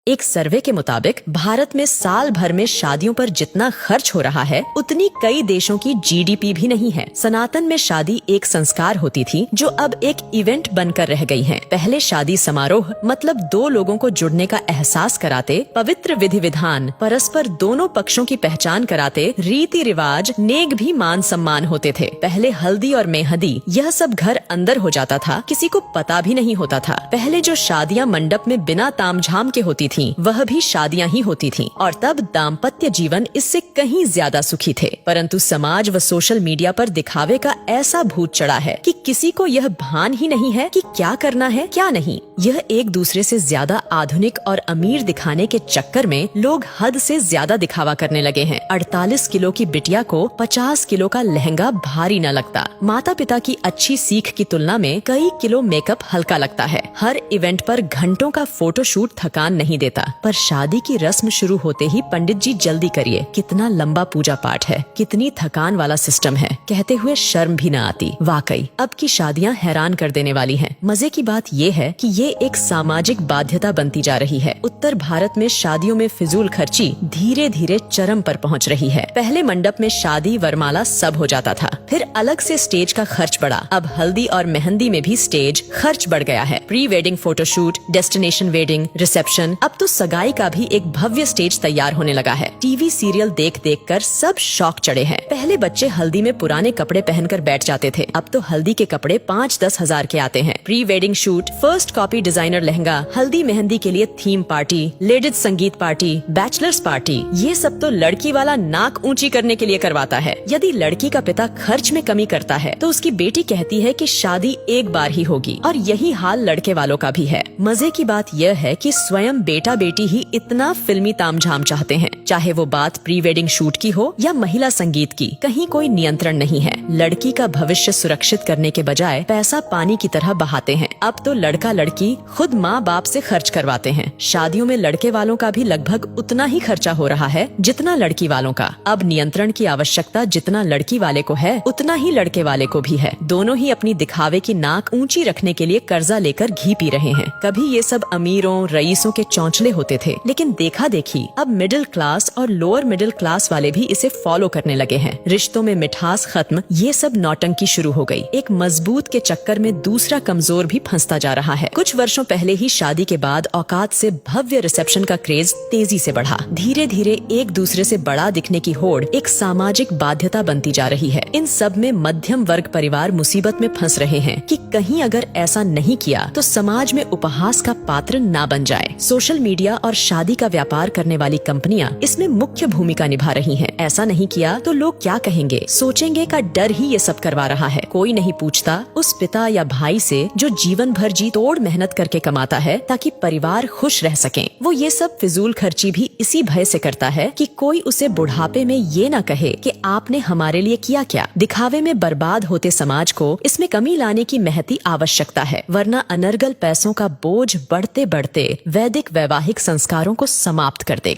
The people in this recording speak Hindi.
एक सर्वे के मुताबिक भारत में साल भर में शादियों पर जितना खर्च हो रहा है उतनी कई देशों की जीडीपी भी नहीं है। सनातन में शादी एक संस्कार होती थी जो अब एक इवेंट बनकर रह गई है। पहले शादी समारोह मतलब दो लोगों को जुड़ने का एहसास कराते, पवित्र विधि विधान, परस्पर दोनों पक्षों की पहचान कराते, रीति रिवाज, नेक भी मान सम्मान होते थे। पहले हल्दी और मेहंदी यह सब घर अंदर हो जाता था, किसी को पता भी नहीं होता था। पहले जो शादियां मंडप में बिना तामझाम के होती थीं, वह भी शादियां ही होती थीं और तब दाम्पत्य जीवन इससे कहीं ज्यादा सुखी थे। परंतु समाज व सोशल मीडिया पर दिखावे का ऐसा भूत चढ़ा है कि किसी को यह भान ही नहीं है कि क्या करना है क्या नहीं। यह एक दूसरे से ज्यादा आधुनिक और अमीर दिखाने के चक्कर में लोग हद से ज्यादा दिखावा करने लगे हैं। 48 किलो की बिटिया को 50 किलो का लहंगा भारी न लगता। माता पिता की अच्छी सीख की तुलना में कई किलो मेकअप हल्का लगता है। हर इवेंट पर घंटों का फोटोशूट थकान नहीं देता, पर शादी की रस्म शुरू होते ही पंडित जी जल्दी करिए, कितना लंबा पूजा पाठ है, कितनी थकान वाला सिस्टम है, कहते हुए शर्म भी न आती। वाकई अब की शादियां हैरान कर देने वाली हैं। मजे की बात ये है कि ये एक सामाजिक बाध्यता बनती जा रही है। उत्तर भारत में शादियों में फिजूल खर्ची धीरे धीरे चरम पर पहुंच रही है। पहले मंडप में शादी वरमाला सब हो जाता था, फिर अलग से स्टेज का खर्च बढ़ा। अब हल्दी और मेहंदी में भी स्टेज खर्च बढ़ गया है। Pre wedding photoshoot, destination wedding, reception, अब तो सगाई का भी एक भव्य स्टेज तैयार होने लगा है। टीवी सीरियल देख देख कर सब शौक चढ़े हैं। पहले बच्चे हल्दी में पुराने कपड़े पहनकर बैठ जाते थे, अब तो हल्दी के कपड़े 5-10 हजार के आते हैं। Pre wedding shoot, first copy designer lehenga, हल्दी मेहंदी के लिए थीम पार्टी, लेडीज संगीत पार्टी, बैचलर्स पार्टी, ये सब तो लड़की वाला नाक ऊंची करने के लिए करवाता है। यदि लड़की का पिता खर्च में कमी करता है तो उसकी बेटी कहती है कि शादी एक बार ही होगी, और यही हाल लड़के वालों का भी है। मजे की बात यह है कि स्वयं बेटा बेटी ही इतना फिल्मी तामझाम चाहते हैं, चाहे वो बात प्री वेडिंग शूट की हो या महिला संगीत की, कहीं कोई नियंत्रण नहीं है। लड़की का भविष्य सुरक्षित करने के बजाय पैसा पानी की तरह बहाते हैं। अब तो लड़का लड़की खुद माँ बाप से खर्च करवाते हैं। शादियों में लड़के वालों का भी लगभग उतना ही खर्चा हो रहा है जितना लड़की वालों का। अब नियंत्रण की आवश्यकता जितना लड़की वाले को है उतना ही लड़के वाले को भी है। दोनों ही अपनी दिखावे की नाक ऊंची रखने के लिए कर्जा लेकर घी पी रहे हैं। कभी ये सब अमीरों रईसों के चौंचले होते थे, लेकिन देखा देखी अब मिडिल क्लास और लोअर मिडिल क्लास वाले भी इसे फॉलो करने लगे हैं। रिश्तों में मिठास खत्म, ये सब नौटंकी शुरू हो गई। एक मजबूत के चक्कर में दूसरा कमजोर भी फंसता जा रहा है। कुछ वर्षों पहले ही शादी के बाद औकात से भव्य रिसेप्शन का क्रेज तेजी से बढ़ा। धीरे धीरे एक दूसरे से बड़ा दिखने की होड़ एक सामाजिक बाध्यता बनती जा रही है। इन सब में मध्यम वर्ग परिवार मुसीबत में फंस रहे हैं कि कहीं अगर ऐसा नहीं किया तो समाज में उपहास का पात्र ना बन जाए। सोशल मीडिया और शादी का व्यापार करने वाली कंपनियां इसमें मुख्य भूमिका निभा रही हैं। ऐसा नहीं किया तो लोग क्या कहेंगे, सोचेंगे का डर ही ये सब करवा रहा है। कोई नहीं पूछता उस पिता या भाई से जो जीवन भर जी तोड़ मेहनत करके कमाता है ताकि परिवार खुश रह सकें। वो ये सब फिजूल खर्ची भी इसी भय से करता है कि कोई उसे बुढ़ापे में ये न कहे कि आपने हमारे लिए किया क्या। दिखावे में बर्बाद होते समाज को इसमें कमी लाने की महती आवश्यकता है, वरना अनर्गल पैसों का बोझ बढ़ते बढ़ते वैदिक वैवाहिक संस्कारों को समाप्त कर देगा।